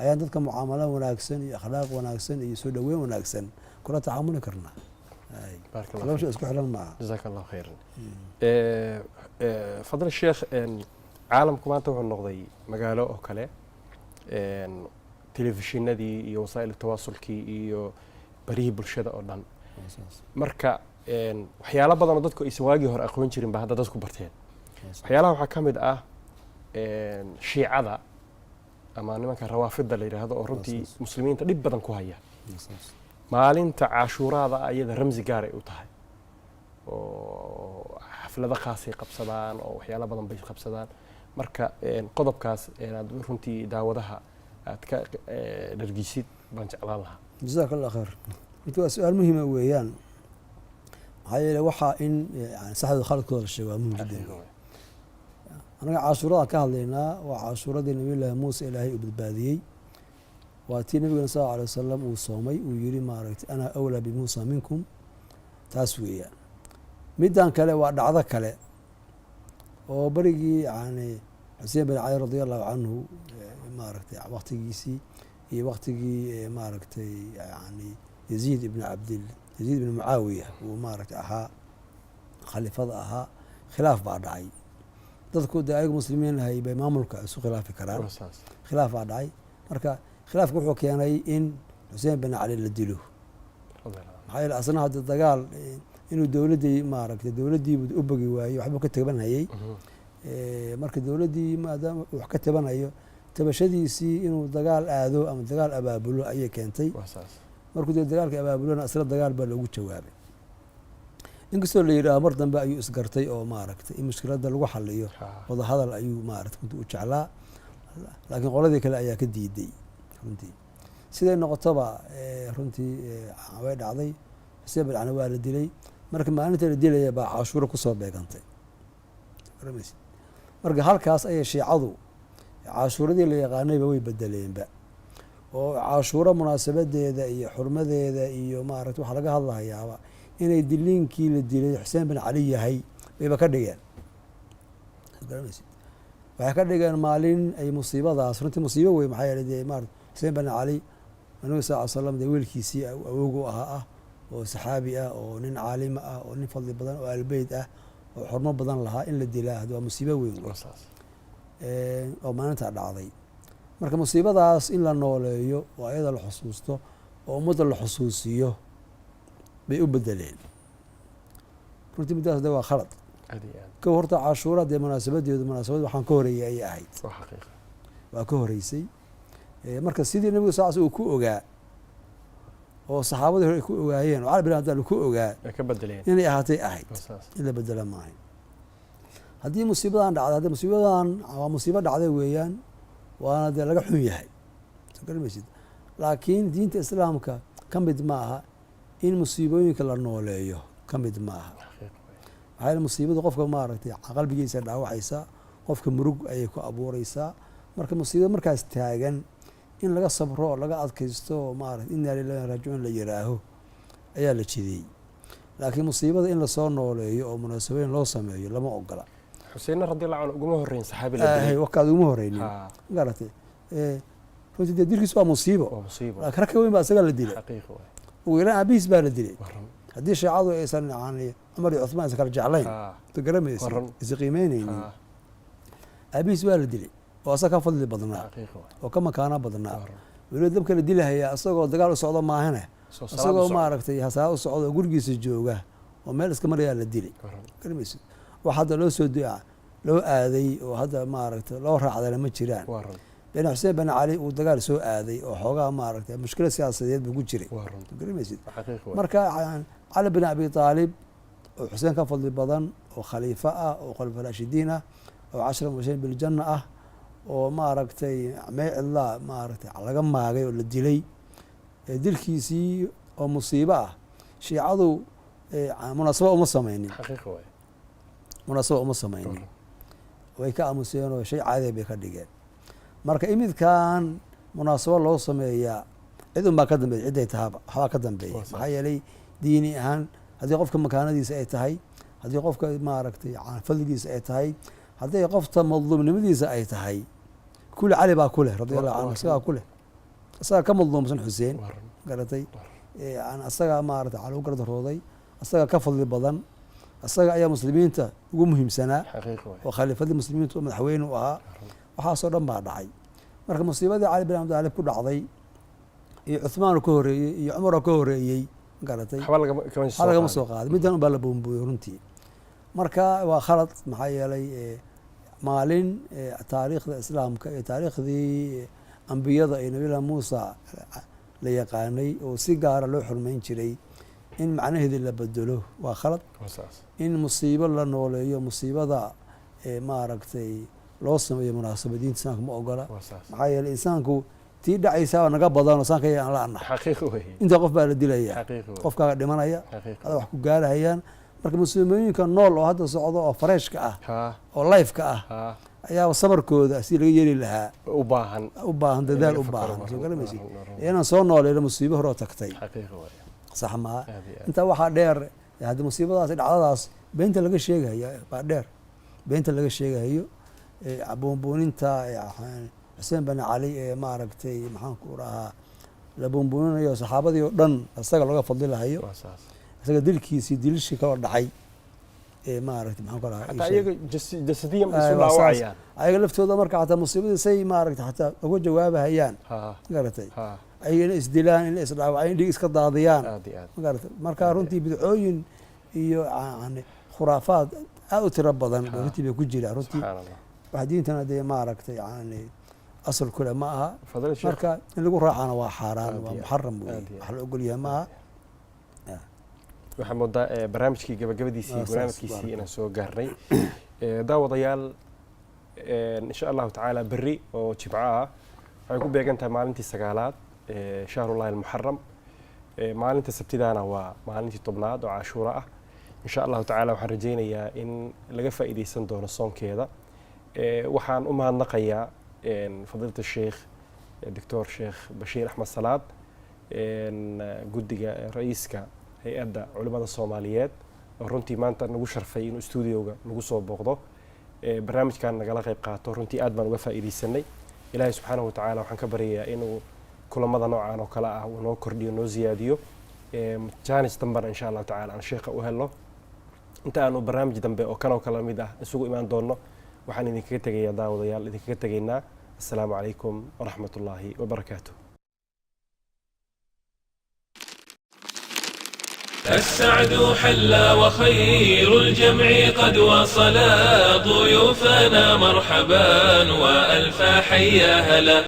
ayaan dadka mucaamalo wanaagsan iyo akhlaaq wanaagsan iyo soo dhaweyn wanaagsan kula tacaamuli karnaa laba shay isku xiran ma aha. jazaaka allahu khayran. fadl sheekh caalamku maanta wuxuu noqday magaalo oo kale telefishinadii iyo wasaa'il tawaasulkii iyo barihii bulshada oo dhan marka waxyaalo badan oo dadku aysan waagii hore aqoon jirin ba hadda dadku barteen waxyaalaha waxaa ka mid ah shiicada ama nimanka rawaafidda la yidhaahdo oo runtii muslimiinta dhib badan ku haya maalinta cashuuraada ayada ramsi gaar ay u tahay oo xaflado khaasay qabsadaan oo waxyaalo badan bay qabsadaan marka qodobkaas inaad runtii daawadaha aad ka dhargisid baan jeclaan lahaa. jazaaka allah khayr runtii waa su-aal muhiima weeyaan maxaa yeele waxaa in saxda khaladkooda la sheego waa muhim jiddan. anaga cashuurada ka hadlaynaa waa cashuuradii nabiyullaahi muuse ilaahay uu badbaadiyey waa tii nabigana sal alay wasalam uu soomay uu yidhi maaragtay ana awlaa bimuusa minkum taas weeyaan. middan kale waa dhacdo kale oo berigii yani xuseen bin cali radi allahu canhu maaragtay waktigiisii iyo waktigii maaragtay yani yaziid ibn yaziid ibn mucaawiya uu maaragtay ahaa khaliifada ahaa khilaaf baa dhacay dadku dee ayagu muslimiin ahay bay maamulka isu khilaafi karaan khilaaf baa dhacay marka khilaafka wuxuu keenay in xuseen bin cali la dilo maxaa yeele asna hadda dagaal inuu dowladdii maaragtay dowladdii u bogi waayey waxbuu ka tabanayey marka dowladdii maadaama wax ka tabanayo tabashadiisii inuu dagaal aado ama dagaal abaabulo ayay keentay markuu dee dagaalka abaabulona isla dagaal baa loogu jawaabay inkastoo la yidhaaho mar dambe ayuu isgartay oo maaragtay in mushkiladda lagu xaliyo wadahadal ayuu maaragtay runtii u jeclaa laakiin qoladii kale ayaa ka diiday runtii siday noqotoba runtii way dhacday xuseen bin cali waa la dilay marka maalinta la dilaya baa cashuuro kusoo beegantay marka halkaas ayay shiicadu cashuuradii la yaqaanayba way bedeleenba oo cashuuro munaasabadeeda iyo xurmadeeda iyo maaragta waxaa laga hadlahayaaba inay diliinkii la dilay xuseen bin cali yahay bayba ka dhigeen waxay ka dhigeen maalin ay musiibadaas runtii musiibo wey maxaa yeelay dee maarata xuseen bin cali nabiga sal ly slam dee wiilkiisii awoogu ahaa ah oo saxaabi ah oo nin caalima ah oo nin fadli badan oo aalbeyd ah oo xurmo badan lahaa in la dilaa waa musiibo weyn oo maalintaa dhacday marka musiibadaas in la nooleeyo oo ayada la xusuusto oo ummadda la xusuusiyo bay u bedeleen runtii middaas de waa khalad ka horta cashuura dee munaasabadeedu munaasabad waxaan ka horeeyay ayay ahayd waa ka horeysay marka sidii nabiga sal uu ku ogaa oo saxaabadii hore ay ku ogaayeen oo cali bin abi talib ku ogaa inay ahaatay ahayd in la bedela maahay haddii musiibadan dhacday haddii musiibadan waa musiibo dhacday weeyaan waana dee laga xun yahay soo garamaysid laakiin diinta islaamka ka mid ma aha in musiibooyinka la nooleeyo ka mid ma aha maxaa yeele musiibada qofka maaragtay qalbigiisa dhaawacaysa qofka murug ayay ku abuureysaa marka musiibo markaas taagan in laga sabro oo laga adkaysto oo maarata inaa lilahi raajicuun la yiraaho ayaa la jidiyey laakiin musiibada in lasoo nooleeyo oo munaasabeyn loo sameeyo lama ogola xuseenna radiallahu canhu uguma horreyn saxaabi wakaad uguma horreynin magarata runtii dee dilkiis waa musiibo laakiin rag ka weyn baa isagaa la dilay ugu yaraan aabihiis baa la dilay haddii shiicadu aysan cumar iyo cuthmaan aysan kala jeclayn to garamaysa isa qiimeyneynin aabihiis waa la dilay oo asaga ka fadli badnaa oo ka makaano badnaa weliba dabka la dilahayaa isagoo dagaal u socdo maahane isagoo maaragtay hasaa u socdo oo gurigiisa jooga oo meel iska marayaa la dilay garamaysa wax hadda loo soo loo aaday oo hadda maaragtay loo raacdana ma jiraan been xuseen bin cali uu dagaal soo aaday oo xoogaa maaragtay mushkilad siyaasadeed buu ku jiray garamaysid marka cali bin abi aalib oo xuseen ka fadli badan oo khaliifo ah oo khalifa raashidiin ah oo 10 mubashirin biljanna ah oo maaragtay may cidlaa maaragtay laga maagay oo la dilay dilkiisii oo musiibo ah shiicadu munaasaba uma sameynin munaasaba uma sameynin way ka aamuseen oo shay caadi bay ka dhigeen marka imidkan munaasabo loo sameeyaa cid un baa ka dambeeya cidday tahaba waxbaa ka dambeeya maxaa yeelay diini ahaan haddii qofka makaanadiisa ay tahay haddii qofka maaragtay fadligiisa ay tahay hadday qofta madluumnimadiisa ay tahay kuli cali baa ku leh radiallahu canhu isagaa ku leh isagaa ka madluumsan xuseen garatay isagaa maarata cali u gardarooday isagaa ka fadli badan isaga ayaa muslimiinta ugu muhiimsanaa oo khaliifadii muslimiinta oo madaxweyne u ahaa waxaasoo dhan baa dhacay marka musiibadii cali bin abi taalib ku dhacday iyo cuthmaan ka horeeyey iyo cumar ka horeeyey garatay waxba lagama soo qaaday middan unbaa la boombuuyey runtii marka waa khalad maxaa yeelay maalin taariikhda islaamka iyo taariikhdii ambiyada iyo nabiyullahi muusa la yaqaanay oo si gaara loo xurmeyn jiray in macnaheedii la bedelo waa khalad in musiibo la nooleeyo musiibada maaragtay loo sameeyo munaasaba diinta islaamka ma ogola maxaa yeeley insaanku tii dhacaysaa naga badanoo saanka aan la annahay inta qof baa la dilaya qofkaaga dhimanaya ada wax ku gaarahayaan marka muslimiinka nool oo hadda socdo oo fareeshka ah oo lifeka ah ayaa sabarkooda si laga yeeli lahaa u baahan dadaal u baahan soo garamaysid inaan soo nooleeyno musiibo hore oo tagtay sax maaha intaa waxaa dheer haddii musiibadaas dhacdadaas beenta laga sheegayo baa dheer beenta laga sheegayo buunbuuninta xuseen bin cali ee maaragtay maxaan ku dhahaa la buunbuuninayo saxaabadii oo dhan isaga looga fadlilahayo isaga dilkiisii dilishii kala dhacay maaragtay maxaan ku lahaa حتى أيق جسديا بسوا وعيان ayaga laftooda marka xataa musiibada say maaragtay xataa uga jawaabahayaan magaratay ayagana isdilaan in isdhaawacaan dhig iska daadiyaan magaratay marka runtii bidcooyin iyo khuraafaad aad u tiro badan runtii bay ku jiraan runtii waxa diintana dee maaragtay yani asal kule ma aha marka in lagu raacana waa xaaraan waa muxaram wax la ogol yahay ma aha waxaan moodaa barnaamijkii gabagabadiisii barnaamijkiisii inaan soo gaarnay daawadayaal insha allahu tacaala berri oo jimco ah waxay ku beegan tahay maalintii 9aad shahrullahi almuxaram maalinta sabtidaana waa maalintii 10aad oo cashuura ah insha allahu tacaala waxaan rajaynayaa in laga faa'iidaysan doono soonkeeda waxaan u mahadnaqayaa fadiilata sheekh doctor sheekh bashiir axmed salaad guddiga ra'iiska hay-adda culimada soomaaliyeed oo runtii maanta nagu sharfay inuu stuudioga nagu soo booqdo barnaamijkan nagala qayb qaato runtii aad baan uga faa'iidaysanay ilaahay subxaanahu watacaala waxaan ka baryayaa inuu kulamada noocan oo kale ah uu noo kordhiyo noo ziyaadiyo jaanis dambana insha allahu tacaala aan sheekha u helo inta aanu barnaamij dambe oo kan oo kale mid ah isugu imaan doono waxaan idinkaga tegayaa daawadayaal idinkaga tegaynaa assalaamu calaykum waraxmat ullaahi wabarakaatuh السعد حلى وخير الجمع قد وصلا ضيوفنا مرحبا وألف حيا هلا